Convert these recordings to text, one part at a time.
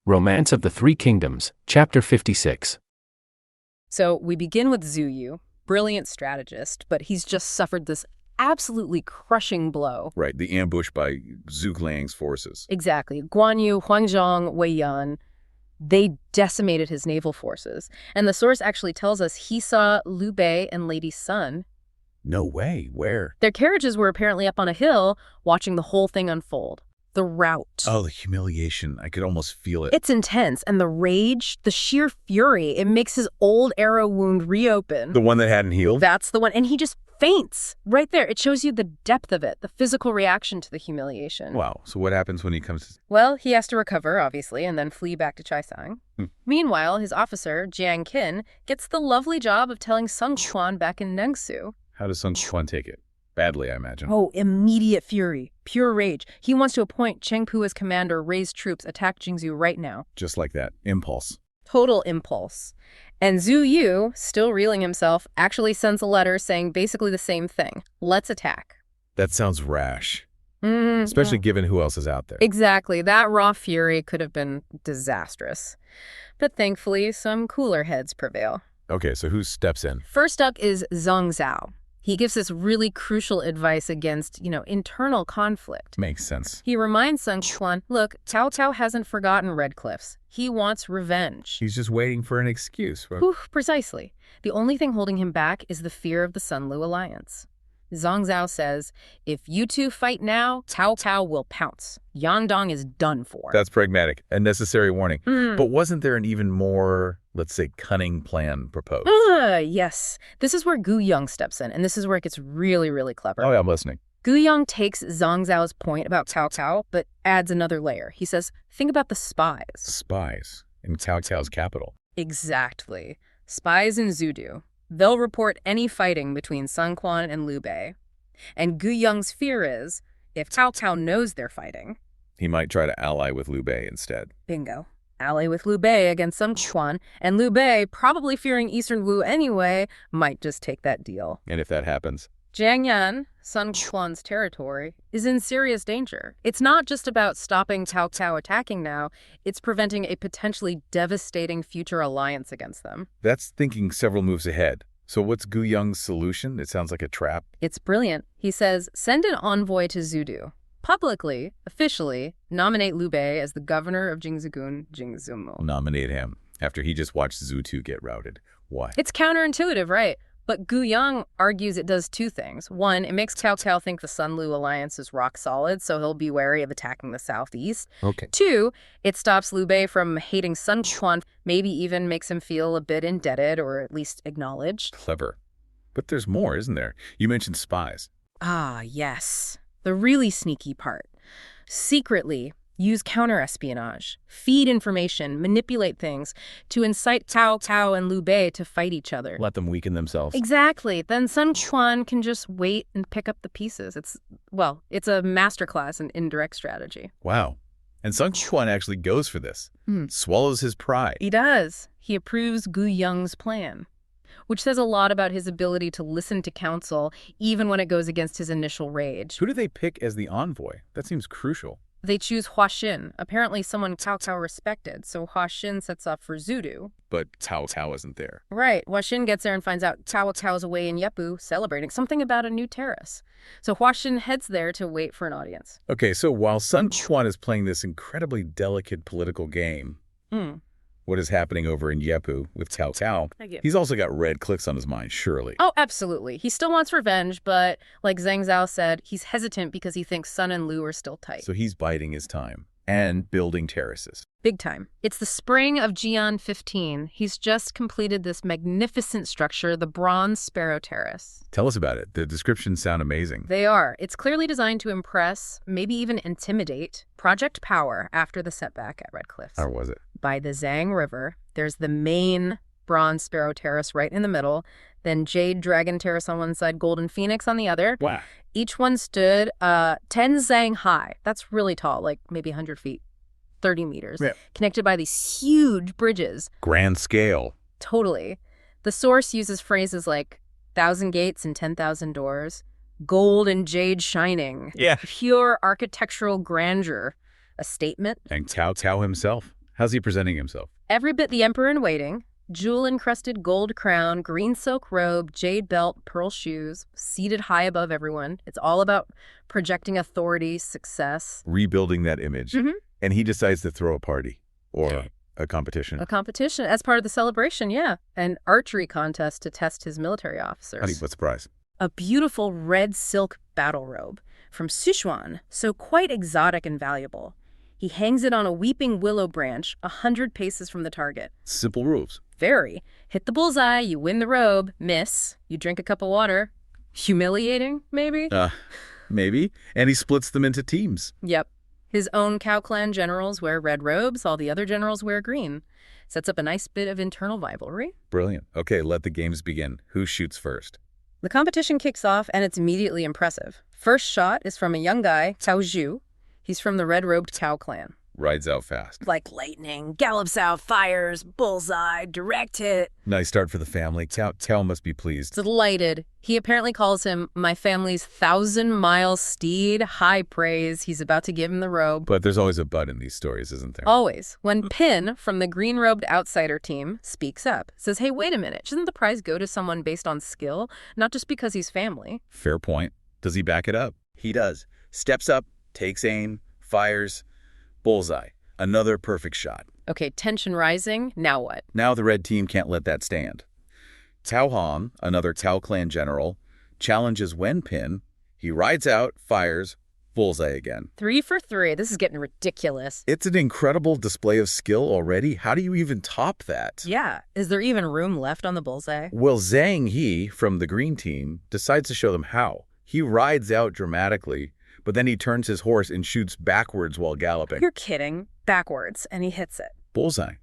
Romance of the Three Kingdoms, Chapter 56. So we begin with Zhou, brilliant strategist, but he's just suffered this absolutely crushing blow. Right, the ambush by Zhu Liang's forces. Exactly. Guan Yu, Huangzhong, Wei Yan, they decimated his naval forces. And the source actually tells us he saw Liu Bei and Lady Sun. No way, where? Their carriages were apparently up on a hill, watching the whole thing unfold. The rout. Oh, the humiliation. I could almost feel it. It's intense, and the rage, the sheer fury, it makes his old arrow wound reopen. The one that hadn't healed? That's the one, and he just faints. Right there, it shows you the depth of it, the physical reaction to the humiliation. Wow, so what happens when he comes? Well, he has to recover, obviously, and then flee back to Chaisang. Meanwhile, his officer, Jiang Qin, gets the lovely job of telling Sun Quan back in Nengsu. How does Sun Quan take it? Badly, I imagine. Oh, immediate fury, pure rage. He wants to appoint Cheng Pu as commander, raise troops, attack Jingzhou right now. Just like that. Impulse. Total impulse. And Zhu Yu, still reeling himself, actually sends a letter saying basically the same thing. Let's attack. That sounds rash. Especially given who else is out there. Exactly. That raw fury could have been disastrous. But thankfully, some cooler heads prevail. Okay, so who steps in? First up is Zhou. He gives this really crucial advice against, internal conflict. Makes sense. He reminds Sun Quan, look, Cao Cao hasn't forgotten Red Cliffs. He wants revenge. He's just waiting for an excuse. Precisely. The only thing holding him back is the fear of the Sun-Lu alliance. Zhou says, if you two fight now, Cao Cao will pounce. Yandong is done for. That's pragmatic. A necessary warning. But wasn't there an even more, let's say, cunning plan proposed? Yes. This is where Gu Yong steps in, and this is where it gets really, really clever. Oh, yeah, I'm listening. Gu Yong takes Zhou's point about Cao Cao, but adds another layer. He says, think about the spies. Spies in Cao Cao's capital. Exactly. Spies in Zhudu. They'll report any fighting between Sun Quan and Liu Bei. And Gu Yong's fear is, if Cao Cao knows they're fighting, he might try to ally with Liu Bei instead. Bingo. Ally with Liu Bei against Sun Quan, and Liu Bei, probably fearing Eastern Wu anyway, might just take that deal. And if that happens? Jiangyan, Sun Quan's territory, is in serious danger. It's not just about stopping Cao Cao attacking now, it's preventing a potentially devastating future alliance against them. That's thinking several moves ahead. So what's Gu Yong's solution? It sounds like a trap. It's brilliant. He says, send an envoy to Zhudu. Publicly, officially, nominate Liu Bei as the governor of Jingzhou. Nominate him after he just watched Zhu 2 get routed. Why? It's counterintuitive, right? But Gu Yong argues it does two things. One, it makes Cao Cao think the Sun-Lu alliance is rock solid, so he'll be wary of attacking the southeast. Okay. Two, it stops Liu Bei from hating Sun Quan, maybe even makes him feel a bit indebted or at least acknowledged. Clever. But there's more, isn't there? You mentioned spies. Ah, yes. The really sneaky part. Secretly use counter-espionage, feed information, manipulate things to incite Cao Cao and Liu Bei to fight each other. Let them weaken themselves. Exactly. Then Sun Quan can just wait and pick up the pieces. It's a masterclass in indirect strategy. Wow. And Sun Quan actually goes for this. Swallows his pride. He does. He approves Gu Yong's plan, which says a lot about his ability to listen to counsel, even when it goes against his initial rage. Who do they pick as the envoy? That seems crucial. They choose Hua Xin, apparently someone Cao Cao respected, so Hua Xin sets off for Zhudu. But Cao Cao isn't there. Right. Hua Xin gets there and finds out Cao Cao's away in Yepu celebrating something about a new terrace. So Hua Xin heads there to wait for an audience. Okay, so while Sun Quan is playing this incredibly delicate political game, what is happening over in Yepu with Cao Cao, he's also got Red Cliffs on his mind, surely. Oh, absolutely. He still wants revenge, but like Zhou said, he's hesitant because he thinks Sun and Liu are still tight. So he's biding his time and building terraces. Big time. It's the spring of Jian 15. He's just completed this magnificent structure, the Bronze Sparrow Terrace. Tell us about it. The descriptions sound amazing. They are. It's clearly designed to impress, maybe even intimidate, Project Power after the setback at Red Cliffs. How was it? By the Zhang River, there's the main Bronze Sparrow Terrace right in the middle, then Jade Dragon Terrace on one side, Golden Phoenix on the other. Wow. Each one stood 10 zhang high. That's really tall, like maybe 100 feet, 30 meters, connected by these huge bridges. Grand scale. Totally. The source uses phrases like 1,000 gates and 10,000 doors, gold and jade shining, pure architectural grandeur, a statement. And Cao Cao himself. How's he presenting himself? Every bit the emperor in waiting. Jewel-encrusted gold crown, green silk robe, jade belt, pearl shoes, seated high above everyone. It's all about projecting authority, success. Rebuilding that image. And he decides to throw a party or a competition. A competition as part of the celebration, yeah. An archery contest to test his military officers. Honey, what's the prize? A beautiful red silk battle robe from Sichuan, so quite exotic and valuable. He hangs it on a weeping willow branch 100 paces from the target. Simple rules. Very. Hit the bullseye, you win the robe. Miss, you drink a cup of water. Humiliating, maybe? Maybe. And he splits them into teams. Yep. His own Cao clan generals wear red robes, all the other generals wear green. Sets up a nice bit of internal rivalry. Brilliant. Okay, let the games begin. Who shoots first? The competition kicks off, and it's immediately impressive. First shot is from a young guy, Zhou. He's from the red-robed Cao clan. Rides out fast. Like lightning, gallops out, fires, bullseye, direct hit. Nice start for the family. Cao must be pleased. Delighted. He apparently calls him my family's 1,000-mile steed. High praise. He's about to give him the robe. But there's always a but in these stories, isn't there? Always. When Pin, from the green-robed outsider team, speaks up, says, hey, wait a minute. Shouldn't the prize go to someone based on skill, not just because he's family? Fair point. Does he back it up? He does. Steps up, takes aim, fires, bullseye. Another perfect shot. Okay, tension rising. Now what? Now the red team can't let that stand. Cao Han, another Cao clan general, challenges Wen Pin. He rides out, fires, bullseye again. 3 for 3. This is getting ridiculous. It's an incredible display of skill already. How do you even top that? Yeah. Is there even room left on the bullseye? Well, Zhang He, from the green team, decides to show them how. He rides out dramatically, but then he turns his horse and shoots backwards while galloping. You're kidding. Backwards, and he hits it. Bullseye.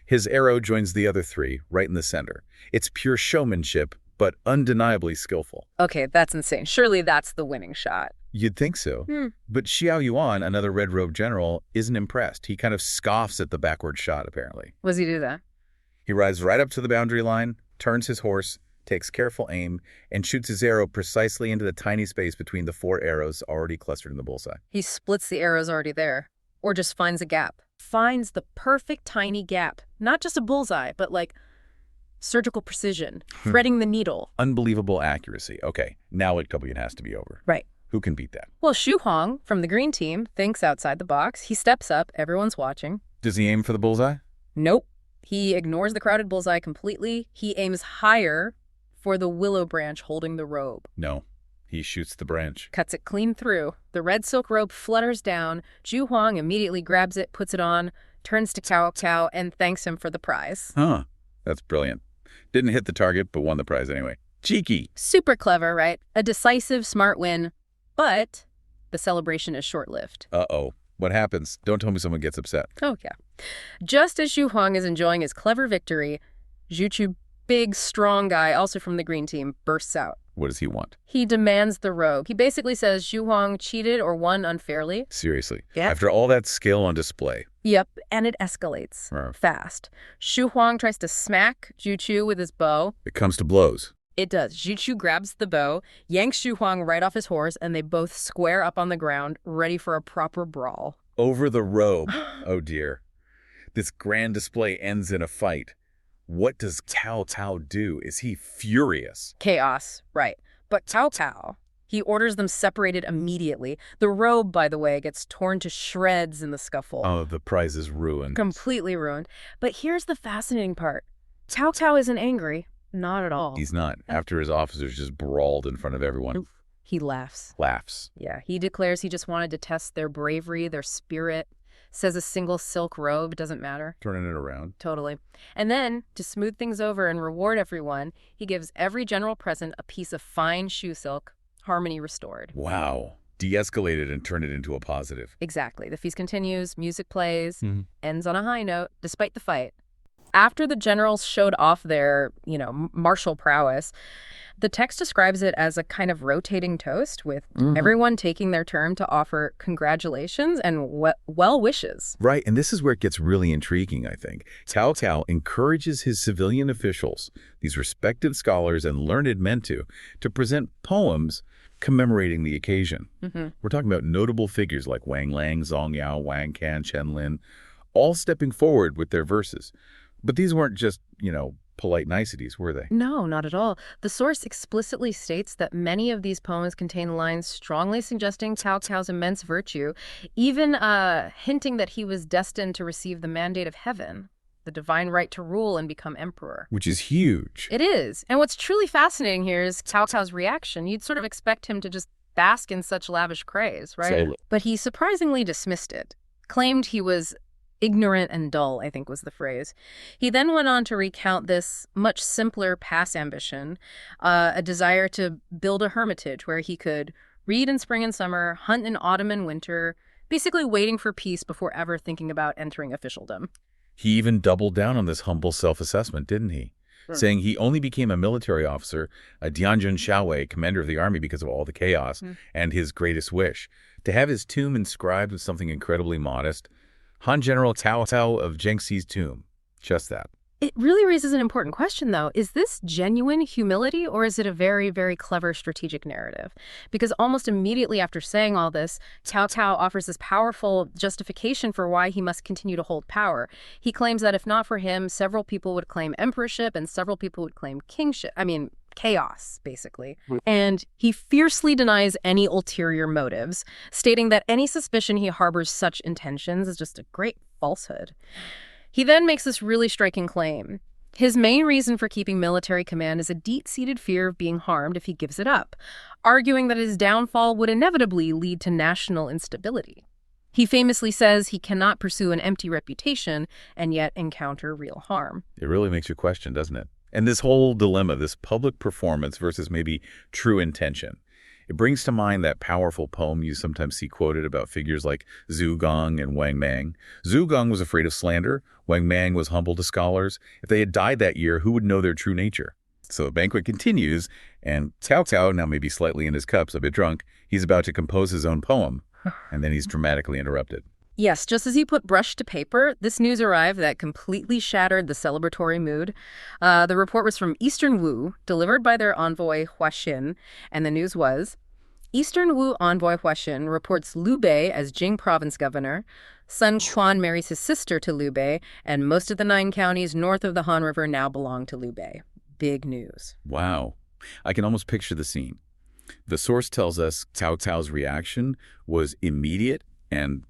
His arrow joins the other 3, right in the center. It's pure showmanship, but undeniably skillful. Okay, that's insane. Surely that's the winning shot. You'd think so. But Xiao Yuan, another red-robed general, isn't impressed. He kind of scoffs at the backward shot, apparently. Was he do that? He rides right up to the boundary line, turns his horse, takes careful aim, and shoots his arrow precisely into the tiny space between the 4 arrows already clustered in the bullseye. He splits the arrows already there. Or just finds a gap. Finds the perfect tiny gap. Not just a bullseye, but like surgical precision. Threading the needle. Unbelievable accuracy. Okay, now it has to be over. Right. Who can beat that? Well, Xu Huang, from the green team, thinks outside the box. He steps up. Everyone's watching. Does he aim for the bullseye? Nope. He ignores the crowded bullseye completely. He aims higher for the willow branch holding the robe. No. He shoots the branch. Cuts it clean through. The red silk robe flutters down. Zhu Huang immediately grabs it, puts it on, turns to Cao, and thanks him for the prize. Huh. That's brilliant. Didn't hit the target, but won the prize anyway. Cheeky. Super clever, right? A decisive, smart win. But the celebration is short-lived. Uh-oh. What happens? Don't tell me someone gets upset. Oh, yeah. Just as Zhu Huang is enjoying his clever victory, Zhu Chu, big, strong guy, also from the green team, bursts out. What does he want? He demands the robe. He basically says Zhu Huang cheated or won unfairly. Seriously. Yeah. After all that skill on display. Yep, and it escalates fast. Zhu Huang tries to smack Zhu Chu with his bow. It comes to blows. It does. Zhu Chu grabs the bow, yanks Zhu Huang right off his horse, and they both square up on the ground, ready for a proper brawl. Over the robe. Oh, dear. This grand display ends in a fight. What does Cao do? Is he furious? Chaos, right. But Cao, he orders them separated immediately. The robe, by the way, gets torn to shreds in the scuffle. Oh, the prize is ruined. Completely ruined. But here's the fascinating part. Cao isn't angry. Not at all. He's not. After his officers just brawled in front of everyone. He laughs. Laughs. Yeah, he declares he just wanted to test their bravery, their spirit. Says a single silk robe doesn't matter. Turning it around. Totally. And then, to smooth things over and reward everyone, he gives every general present a piece of fine shoe silk, harmony restored. Wow. De-escalated and turned it into a positive. Exactly. The feast continues, music plays, ends on a high note, despite the fight. After the generals showed off their, martial prowess, the text describes it as a kind of rotating toast with everyone taking their turn to offer congratulations and well wishes. Right, and this is where it gets really intriguing, I think. Cao encourages his civilian officials, these respected scholars and learned men to present poems commemorating the occasion. We're talking about notable figures like Wang Lang, Zhong Yao, Wang Can, Chen Lin, all stepping forward with their verses. But these weren't just, polite niceties, were they? No, not at all. The source explicitly states that many of these poems contain lines strongly suggesting Cao Cao's immense virtue, even hinting that he was destined to receive the mandate of heaven, the divine right to rule and become emperor. Which is huge. It is. And what's truly fascinating here is Cao Cao's reaction. You'd sort of expect him to just bask in such lavish praise, right? Totally. But he surprisingly dismissed it, claimed he was ignorant and dull, I think was the phrase. He then went on to recount this much simpler past ambition, a desire to build a hermitage where he could read in spring and summer, hunt in autumn and winter, basically waiting for peace before ever thinking about entering officialdom. He even doubled down on this humble self-assessment, didn't he? Sure. Saying he only became a military officer, a Dianjun Shaowei, commander of the army because of all the chaos, and his greatest wish. To have his tomb inscribed with something incredibly modest, Han General Cao Cao of Zhengxi's tomb. Just that. It really raises an important question, though. Is this genuine humility, or is it a very, very clever strategic narrative? Because almost immediately after saying all this, Cao Cao offers this powerful justification for why he must continue to hold power. He claims that if not for him, several people would claim emperorship and several people would claim kingship. Chaos, basically. And he fiercely denies any ulterior motives, stating that any suspicion he harbors such intentions is just a great falsehood. He then makes this really striking claim. His main reason for keeping military command is a deep-seated fear of being harmed if he gives it up, arguing that his downfall would inevitably lead to national instability. He famously says he cannot pursue an empty reputation and yet encounter real harm. It really makes you question, doesn't it? And this whole dilemma, this public performance versus maybe true intention, it brings to mind that powerful poem you sometimes see quoted about figures like Zhou and Wang Mang. Zhou was afraid of slander. Wang Mang was humble to scholars. If they had died that year, who would know their true nature? So the banquet continues, and Cao Cao, now maybe slightly in his cups, a bit drunk, he's about to compose his own poem, and then he's dramatically interrupted. Yes, just as he put brush to paper, this news arrived that completely shattered the celebratory mood. The report was from Eastern Wu, delivered by their envoy Hua Xin, and the news was, Eastern Wu envoy Hua Xin reports Liu Bei as Jing province governor, Sun Quan marries his sister to Liu Bei, and most of the 9 counties north of the Han River now belong to Liu Bei. Big news. Wow. I can almost picture the scene. The source tells us Cao Cao's reaction was immediate and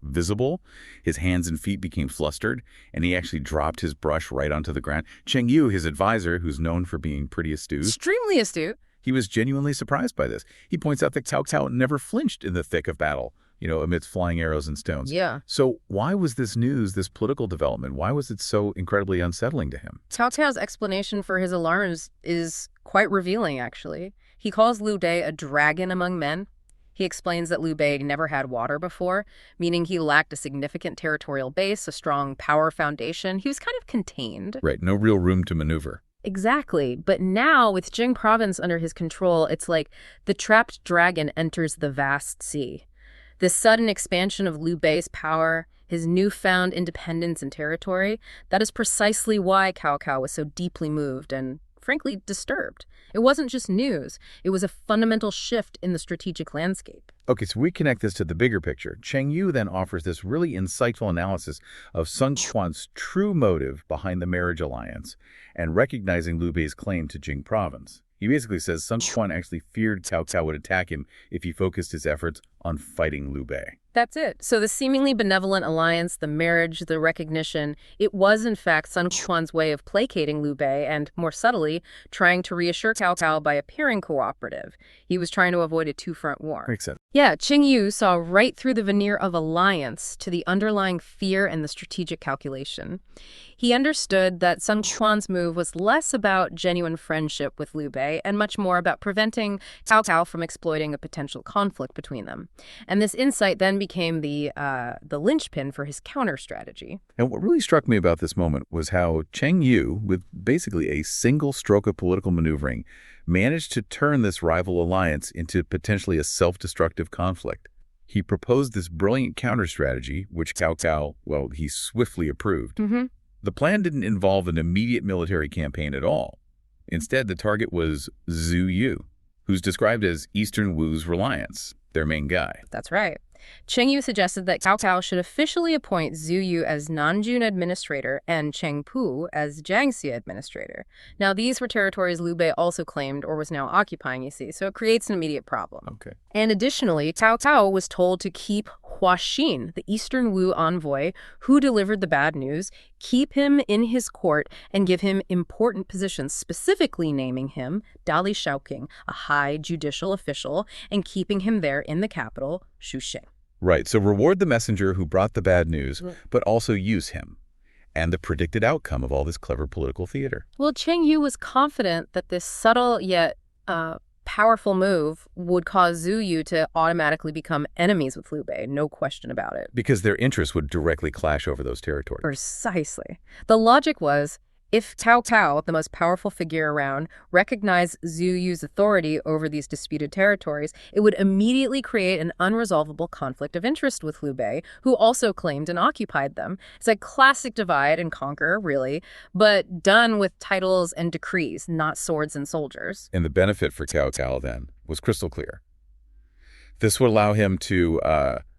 visible. His hands and feet became flustered, and he actually dropped his brush right onto the ground. Cheng Yu, his advisor, who's known for being pretty astute, Extremely astute. he was genuinely surprised by this. He points out that Cao Cao never flinched in the thick of battle, amidst flying arrows and stones. Yeah. So why was this news, this political development, why was it so incredibly unsettling to him? Cao Cao's explanation for his alarms is quite revealing, actually. He calls Liu Bei a dragon among men. He explains that Liu Bei never had water before, meaning he lacked a significant territorial base, a strong power foundation. He was kind of contained. Right, no real room to maneuver. Exactly. But now, with Jing province under his control, it's like the trapped dragon enters the vast sea. This sudden expansion of Liu Bei's power, his newfound independence and territory, that is precisely why Cao Cao was so deeply moved and, frankly, disturbed. It wasn't just news. It was a fundamental shift in the strategic landscape. Okay, so we connect this to the bigger picture. Cheng Yu then offers this really insightful analysis of Sun Quan's true motive behind the marriage alliance and recognizing Liu Bei's claim to Jing province. He basically says Sun Quan actually feared Cao Cao would attack him if he focused his efforts on fighting Liu Bei. That's it. So the seemingly benevolent alliance, the marriage, the recognition, it was in fact Sun Quan's way of placating Liu Bei and, more subtly, trying to reassure Cao Cao by appearing cooperative. He was trying to avoid a two-front war. Makes sense. Yeah, Cheng Yu saw right through the veneer of alliance to the underlying fear and the strategic calculation. He understood that Sun Quan's move was less about genuine friendship with Liu Bei and much more about preventing Cao Cao from exploiting a potential conflict between them. And this insight then became the linchpin for his counter strategy. And what really struck me about this moment was how Cheng Yu, with basically a single stroke of political maneuvering, managed to turn this rival alliance into potentially a self-destructive conflict. He proposed this brilliant counter strategy, which Cao Cao, well, he swiftly approved. The plan didn't involve an immediate military campaign at all. Instead, the target was Zhou, who's described as Eastern Wu's reliance, their main guy. That's right. Cheng Yu suggested that Cao Cao should officially appoint Zhu Yu as Nanjun administrator and Cheng Pu as Jiangxia administrator. Now, these were territories Liu Bei also claimed or was now occupying, you see, so it creates an immediate problem. Okay. And additionally, Cao Cao was told to keep Hua Xin, the Eastern Wu envoy who delivered the bad news, keep him in his court and give him important positions, specifically naming him Dali Shaoqing, a high judicial official, and keeping him there in the capital, Shusheng. Right. So reward the messenger who brought the bad news, but also use him and the predicted outcome of all this clever political theater. Well, Cheng Yu was confident that this subtle yet powerful move would cause Zhu Yu to automatically become enemies with Liu Bei, no question about it. Because their interests would directly clash over those territories. Precisely. The logic was, if Cao Cao, the most powerful figure around, recognized Zhu Yu's authority over these disputed territories, it would immediately create an unresolvable conflict of interest with Liu Bei, who also claimed and occupied them. It's a classic divide and conquer, really, but done with titles and decrees, not swords and soldiers. And the benefit for Cao Cao, then, was crystal clear. This would allow him to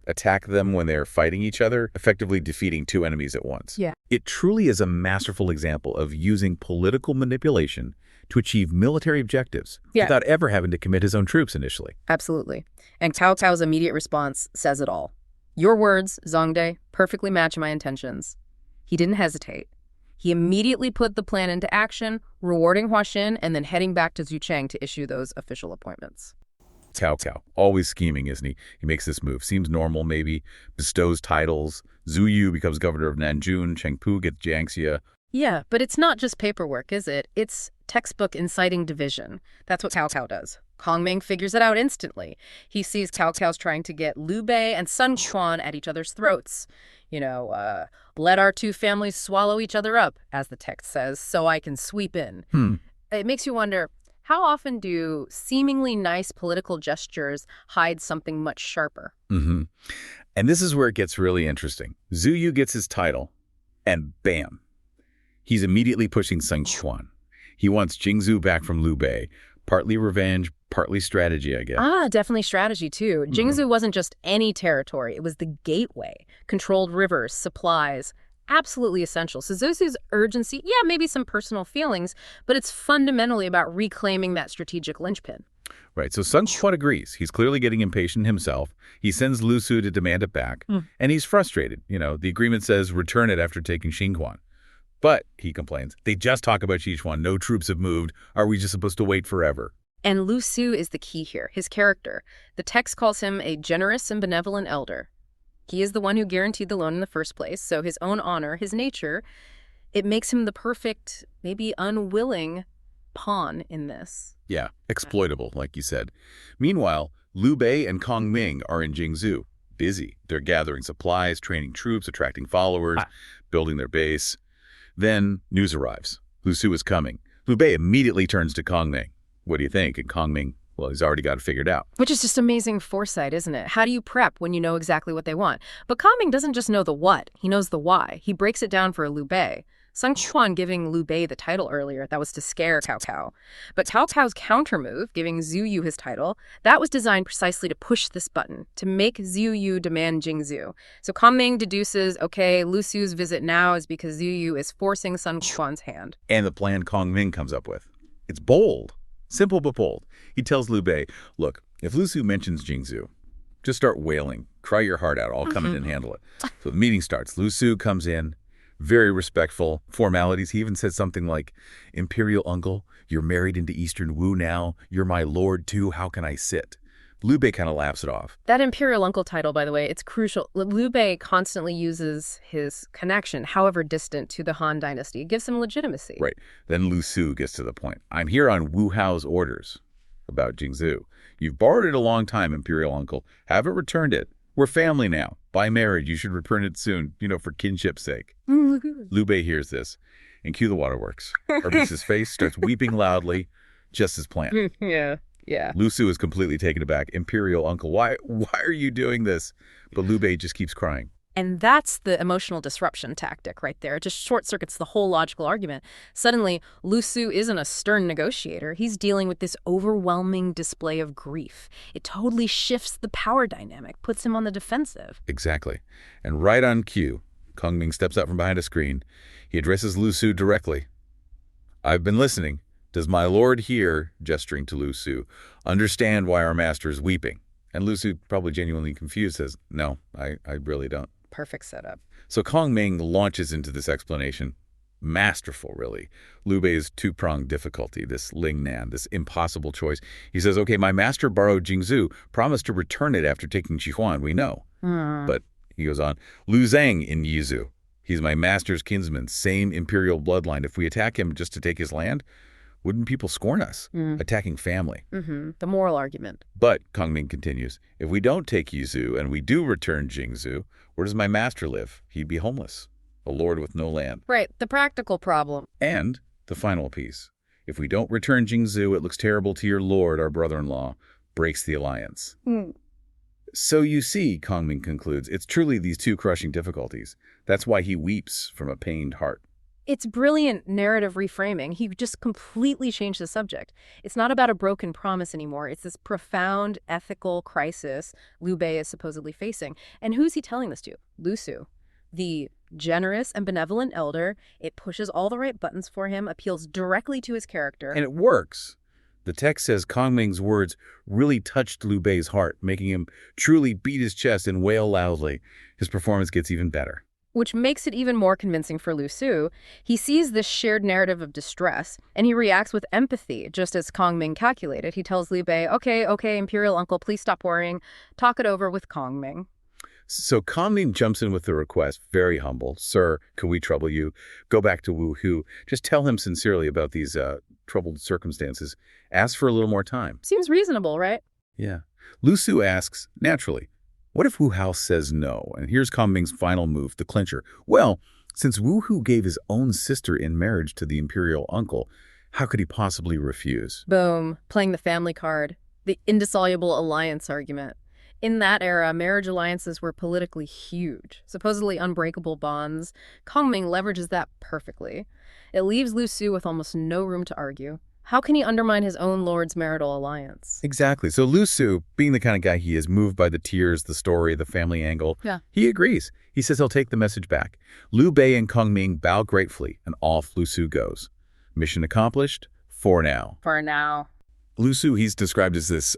attack them when they're fighting each other, effectively defeating two enemies at once. Yeah. It truly is a masterful example of using political manipulation to achieve military objectives without ever having to commit his own troops initially. Absolutely. And Cao Cao's immediate response says it all. Your words, Zongde, perfectly match my intentions. He didn't hesitate. He immediately put the plan into action, rewarding Hua Xin and then heading back to Zhucheng to issue those official appointments. Cao Cao, always scheming, isn't he? He makes this move. Seems normal, maybe. Bestows titles. Zhu Yu becomes governor of Nanjun. Cheng Pu gets Jiangxia. Yeah, but it's not just paperwork, is it? It's textbook inciting division. That's what Cao Cao does. Kongming figures it out instantly. He sees Cao Cao's trying to get Liu Bei and Sun Quan at each other's throats. Let our two families swallow each other up, as the text says, so I can sweep in. It makes you wonder, how often do seemingly nice political gestures hide something much sharper? And this is where it gets really interesting. Zhu Yu gets his title, and bam, he's immediately pushing Sun Quan. He wants Jingzhou back from Liu Bei. Partly revenge, partly strategy, I guess. Definitely strategy, too. Jingzhou wasn't just any territory. It was the gateway. Controlled rivers, supplies, absolutely essential. So Zhou Yu's urgency, maybe some personal feelings, but it's fundamentally about reclaiming that strategic linchpin. Right, so Sun Quan agrees. He's clearly getting impatient himself. He sends Lu Su to demand it back, and he's frustrated. The agreement says return it after taking Xinquan. But, he complains, they just talk about Sichuan. No troops have moved. Are we just supposed to wait forever? And Lu Su is the key here, his character. The text calls him a generous and benevolent elder. He is the one who guaranteed the loan in the first place, so his own honor, his nature, it makes him the perfect, maybe unwilling pawn in this. Yeah, exploitable, like you said. Meanwhile, Liu Bei and Kongming are in Jingzhou, busy. They're gathering supplies, training troops, attracting followers, building their base. Then news arrives. Lu Su is coming. Liu Bei immediately turns to Kongming. What do you think? And Kongming, well, he's already got it figured out. Which is just amazing foresight, isn't it? How do you prep when you know exactly what they want? But Kongming doesn't just know the what, he knows the why. He breaks it down for Liu Bei. Sun Quan giving Liu Bei the title earlier, that was to scare Cao Cao. But Cao Cao's countermove, giving Zhu Yu his title, that was designed precisely to push this button, to make Zhu Yu demand Jingzhou. So Kongming deduces, okay, Lu Su's visit now is because Zhu Yu is forcing Sun Quan's hand. And the plan Kongming comes up with. It's bold. Simple but bold. He tells Liu Bei, look, if Lu Su mentions Jingzhou, just start wailing. Cry your heart out. I'll come in and handle it. So the meeting starts. Lu Su comes in. Very respectful. Formalities. He even said something like, Imperial uncle, you're married into Eastern Wu now. You're my lord, too. How can I sit? Liu Bei kind of laughs it off. That Imperial uncle title, by the way, it's crucial. Liu Bei constantly uses his connection, however distant, to the Han dynasty. It gives him legitimacy. Right. Then Lu Su gets to the point. I'm here on Wu Hao's orders about Jingzhou. You've borrowed it a long time, Imperial uncle. Haven't returned it. We're family now. By marriage, you should return it soon, for kinship's sake. Liu Bei hears this, and cue the waterworks. Rubs his face, starts weeping loudly, just as planned. Yeah. Lu Su is completely taken aback. Imperial uncle, why are you doing this? But Liu Bei just keeps crying. And that's the emotional disruption tactic right there. It just short-circuits the whole logical argument. Suddenly, Lu Su isn't a stern negotiator. He's dealing with this overwhelming display of grief. It totally shifts the power dynamic, puts him on the defensive. Exactly. And right on cue, Kongming steps out from behind a screen. He addresses Lu Su directly. "I've been listening. Does my lord here," gesturing to Lu Su, "understand why our master is weeping?" And Lu Su, probably genuinely confused, says, "No, I really don't." Perfect setup. So Kongming launches into this explanation. Masterful, really. Liu Bei's two-pronged difficulty, this Ling Nan, this impossible choice. He says, okay, my master borrowed Jingzhou, promised to return it after taking Qihuan, we know. But, he goes on, Lu Zhang in Yizhu. He's my master's kinsman, same imperial bloodline. If we attack him just to take his land, wouldn't people scorn us? Attacking family. The moral argument. But, Kongming continues, if we don't take Yizhu and we do return Jingzhou, where does my master live? He'd be homeless, a lord with no land. Right, the practical problem. And the final piece. If we don't return Jingzhou, it looks terrible to your lord, our brother-in-law, breaks the alliance. So you see, Kongming concludes, it's truly these two crushing difficulties. That's why he weeps from a pained heart. It's brilliant narrative reframing. He just completely changed the subject. It's not about a broken promise anymore. It's this profound ethical crisis Liu Bei is supposedly facing. And who's he telling this to? Lu Su, the generous and benevolent elder. It pushes all the right buttons for him, appeals directly to his character. And it works. The text says Kongming's words really touched Liu Bei's heart, making him truly beat his chest and wail loudly. His performance gets even better. Which makes it even more convincing for Lu Su. He sees this shared narrative of distress, and he reacts with empathy, just as Kongming calculated. He tells Liu Bei, okay, Imperial Uncle, please stop worrying. Talk it over with Kongming. So Kongming jumps in with the request, very humble. Sir, can we trouble you? Go back to Wu Hu. Just tell him sincerely about these troubled circumstances. Ask for a little more time. Seems reasonable, right? Yeah. Lu Su asks, naturally, what if Wu Hao says no? And here's Kongming's final move, the clincher. Well, since Wu Hu gave his own sister in marriage to the imperial uncle, how could he possibly refuse? Boom. Playing the family card. The indissoluble alliance argument. In that era, marriage alliances were politically huge, supposedly unbreakable bonds. Kongming leverages that perfectly. It leaves Lu Su with almost no room to argue. How can he undermine his own lord's marital alliance? Exactly. So Lu Su, being the kind of guy he is, moved by the tears, the story, the family angle, he agrees. He says he'll take the message back. Liu Bei and Kongming bow gratefully, and off Lu Su goes. Mission accomplished for now. For now. Lu Su, he's described as this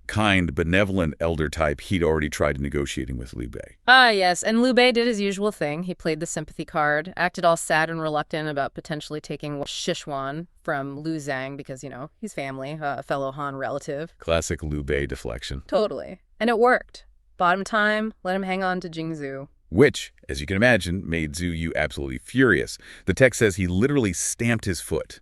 kind, benevolent elder type. He'd already tried negotiating with Liu Bei. Ah, yes, and Liu Bei did his usual thing. He played the sympathy card, acted all sad and reluctant about potentially taking Sichuan from Lu Zhang because, he's family, a fellow Han relative. Classic Liu Bei deflection. Totally. And it worked. Bottom time, let him hang on to Jingzhou. Which, as you can imagine, made Zhou Yu absolutely furious. The text says he literally stamped his foot,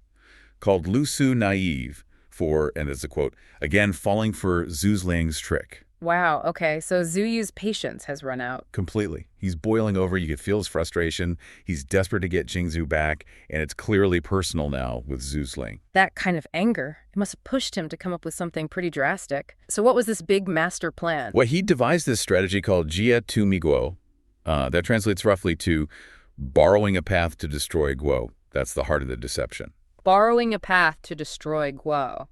called Lu Su naive, for, and as a quote, again, falling for Zhu Ling's trick. Wow, okay, so Zhu Yu's patience has run out. Completely. He's boiling over. You can feel his frustration. He's desperate to get Jingzhou back, and it's clearly personal now with Zhu Ling. That kind of anger, it must have pushed him to come up with something pretty drastic. So what was this big master plan? Well, he devised this strategy called Jia Tu Mi Guo. That translates roughly to borrowing a path to destroy Guo. That's the heart of the deception. Borrowing a path to destroy Guo.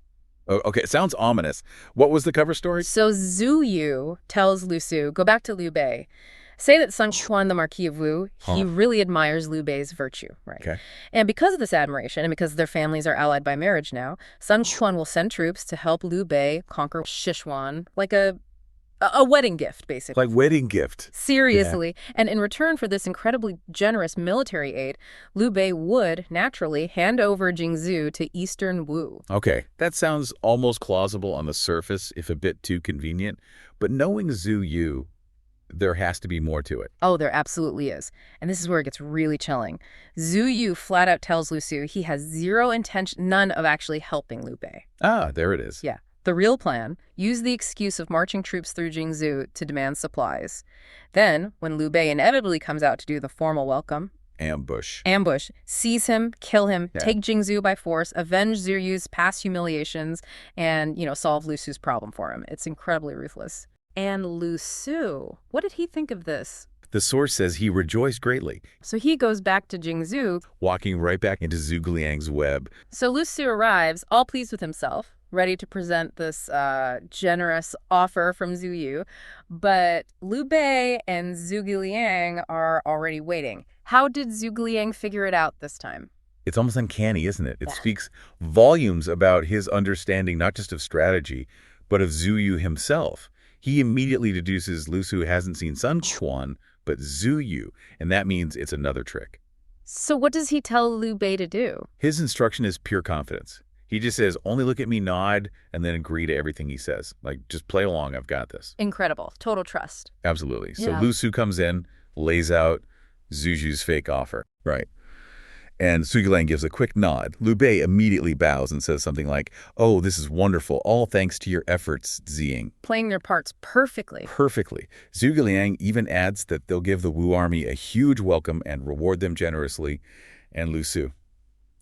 Oh, okay, it sounds ominous. What was the cover story? So Zhu Yu tells Lu Su, go back to Liu Bei. Say that Sun Quan, the Marquis of Wu, he really admires Liu Bei's virtue, right? Okay. And because of this admiration, and because their families are allied by marriage now, Sun Quan will send troops to help Liu Bei conquer Sichuan, like a wedding gift, basically. Like wedding gift. Seriously. Yeah. And in return for this incredibly generous military aid, Liu Bei would, naturally, hand over Jingzhou to Eastern Wu. Okay, that sounds almost plausible on the surface, if a bit too convenient. But knowing Zhu Yu, there has to be more to it. Oh, there absolutely is. And this is where it gets really chilling. Zhu Yu flat out tells Lu Su he has zero intention, none of actually helping Liu Bei. Ah, there it is. Yeah. The real plan, use the excuse of marching troops through Jingzhou to demand supplies. Then, when Liu Bei inevitably comes out to do the formal welcome, Ambush, seize him, kill him, take Jingzhou by force, avenge Zhu Yu's past humiliations, and, solve Lu Su's problem for him. It's incredibly ruthless. And Lu Su, what did he think of this? The source says he rejoiced greatly, So he goes back to Jingzhou. walking right back into Zhuge Liang's web. So Lu Su arrives, all pleased with himself, ready to present this generous offer from Zhu Yu. But Liu Bei and Zhuge Liang are already waiting. How did Zhuge Liang figure it out this time? It's almost uncanny, isn't it? It Yeah. speaks volumes about his understanding not just of strategy, but of Zhu Yu himself. He immediately deduces Lu Su hasn't seen Sun Quan, but Zhu Yu, and that means it's another trick. So what does he tell Liu Bei to do? His instruction is pure confidence. He just says, only look at me, nod, and then agree to everything he says. Like, just play along, I've got this. Incredible. Total trust. Absolutely. So Yeah. Lu Su comes in, lays out Zhu Yu's fake offer. Right. And Zhuge Liang gives a quick nod. Liu Bei immediately bows and says something like, oh, this is wonderful. All thanks to your efforts, Ziying. Playing their parts perfectly. Perfectly. Zhuge Liang even adds that they'll give the Wu army a huge welcome and reward them generously. And Lu Su,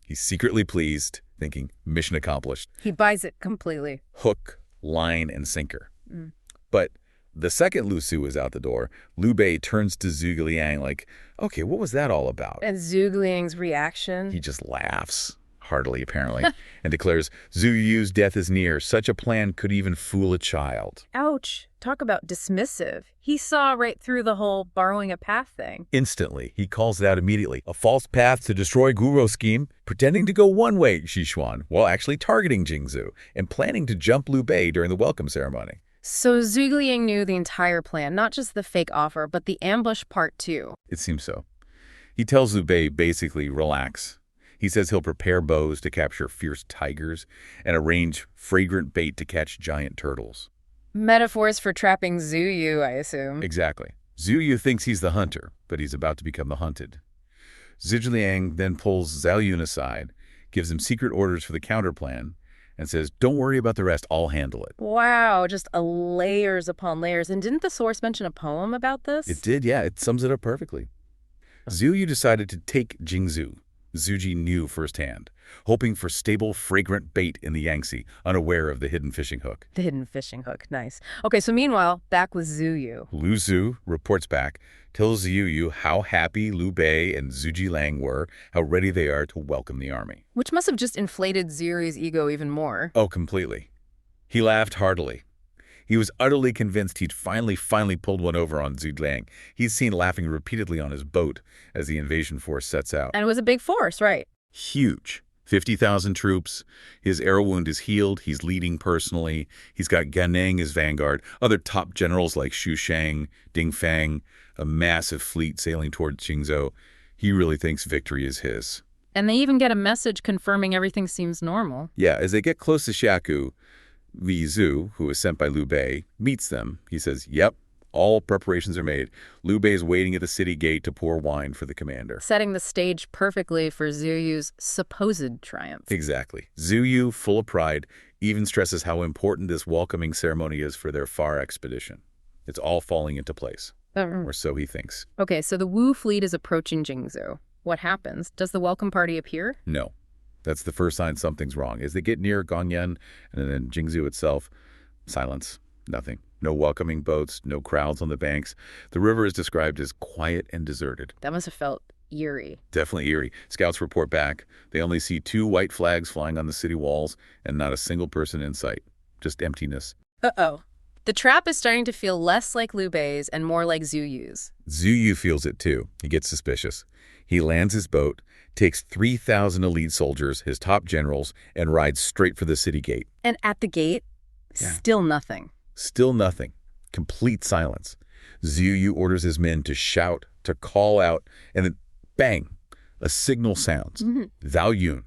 he's secretly pleased, thinking, mission accomplished. He buys it completely. Hook, line, and sinker. Mm. But the second Lu Su is out the door, Liu Bei turns to Zhuge Liang like, okay, what was that all about? And Zhuge Liang's reaction? He just laughs, heartily apparently, and declares, Zhu Yu's death is near. Such a plan could even fool a child. Ouch. Talk about dismissive. He saw right through the whole borrowing a path thing. Instantly, he calls it out immediately. A false path to destroy Guru's scheme, pretending to go one way, Xishuan, while actually targeting Jingzhou and planning to jump Liu Bei during the welcome ceremony. So Zhuge Liang knew the entire plan, not just the fake offer, but the ambush part too. It seems so. He tells Liu Bei basically, relax. He says he'll prepare bows to capture fierce tigers and arrange fragrant bait to catch giant turtles. Metaphors for trapping Zhu Yu, I assume. Exactly. Zhu Yu thinks he's the hunter, but he's about to become the hunted. Zhuge Liang then pulls Zhao Yun aside, gives him secret orders for the counterplan, and says, don't worry about the rest, I'll handle it. Wow, just layers upon layers. And didn't the source mention a poem about this? It did, yeah. It sums it up perfectly. Zhu Yu decided to take Jingzhou. Zhu Ji knew firsthand, hoping for stable, fragrant bait in the Yangtze, unaware of the hidden fishing hook. The hidden fishing hook, nice. Okay, so meanwhile, back with Zhu Yu. Lu Su reports back, tells Zhu Yu how happy Liu Bei and Zhuge Liang were, how ready they are to welcome the army. Which must have just inflated Zhu Yu's ego even more. Oh, completely. He laughed heartily. He was utterly convinced he'd finally pulled one over on Zhuge Liang. He's seen laughing repeatedly on his boat as the invasion force sets out. And it was a big force, right? Huge. 50,000 troops. His arrow wound is healed. He's leading personally. He's got Gan Ning as vanguard. Other top generals like Xu Sheng, Ding Feng, a massive fleet sailing towards Qingzhou. He really thinks victory is his. And they even get a message confirming everything seems normal. Yeah, as they get close to Xiaku, Li Zhu, who was sent by Liu Bei, meets them. He says, yep, all preparations are made. Liu Bei is waiting at the city gate to pour wine for the commander. Setting the stage perfectly for Zhu Yu's supposed triumph. Exactly. Zhu Yu, full of pride, even stresses how important this welcoming ceremony is for their far expedition. It's all falling into place, or so he thinks. Okay, so the Wu fleet is approaching Jingzhou. What happens? Does the welcome party appear? No. That's the first sign something's wrong. As they get near Gongyan and then Jingzhou itself, silence, nothing. No welcoming boats, no crowds on the banks. The river is described as quiet and deserted. That must have felt eerie. Definitely eerie. Scouts report back. They only see 2 white flags flying on the city walls and not a single person in sight. Just emptiness. Uh-oh. The trap is starting to feel less like Liu Bei's and more like Zhu Yu's. Zhu Yu feels it too. He gets suspicious. He lands his boat, takes 3,000 elite soldiers, his top generals, and rides straight for the city gate. And at the gate, Yeah. still nothing. Still nothing. Complete silence. Zhu Yu orders his men to shout, to call out, and then bang, a signal sounds. Zhao Yun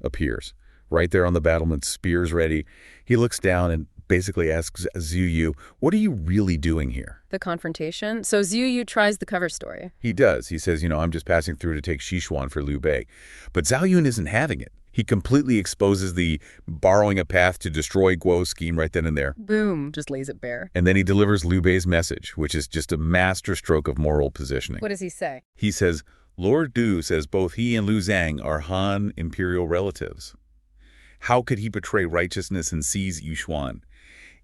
appears right there on the battlement, spears ready. He looks down and basically asks Zhu Yu, what are you really doing here? The confrontation. So Zhu Yu tries the cover story. He does. He says, I'm just passing through to take Xishuan for Liu Bei. But Zhao Yun isn't having it. He completely exposes the borrowing a path to destroy Guo scheme right then and there. Boom, just lays it bare. And then he delivers Liu Bei's message, which is just a masterstroke of moral positioning. What does he say? He says, Lord Du says both he and Liu Zhang are Han imperial relatives. How could he betray righteousness and seize Yushuan?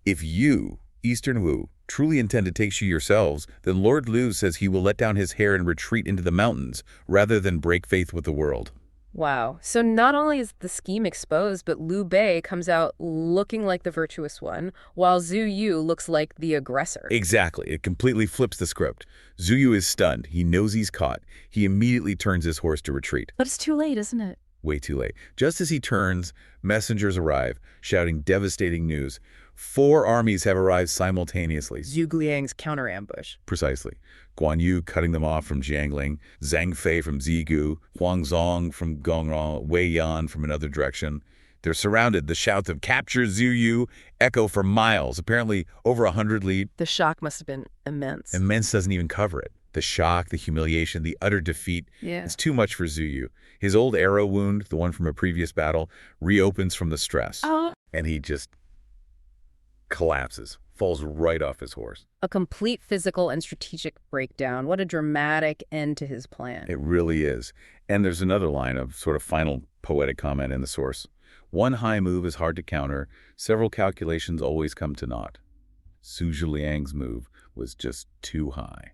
If you, Eastern Wu, truly intend to take Xu yourselves, then Lord Lu says he will let down his hair and retreat into the mountains, rather than break faith with the world. Wow. So not only is the scheme exposed, but Liu Bei comes out looking like the virtuous one, while Zhu Yu looks like the aggressor. Exactly. It completely flips the script. Zhu Yu is stunned. He knows he's caught. He immediately turns his horse to retreat. But it's too late, isn't it? Way too late. Just as he turns, messengers arrive, shouting devastating news. 4 armies have arrived simultaneously. Zhuge Liang's counter-ambush. Precisely. Guan Yu cutting them off from Jiangling, Zhang Fei from Zigu, Huang Zong from Gongrong, Wei Yan from another direction. They're surrounded. The shouts of "Capture Zhu Yu" echo for miles, apparently over 100 lead. The shock must have been immense. Immense doesn't even cover it. The shock, the humiliation, the utter defeat. Yeah. It's too much for Zhu Yu. His old arrow wound, the one from a previous battle, reopens from the stress. Oh. And he just collapses, falls right off his horse. A complete physical and strategic breakdown. What a dramatic end to his plan. It really is. And there's another line of sort of final poetic comment in the source. One high move is hard to counter. Several calculations always come to naught. Su Zhuliang's move was just too high.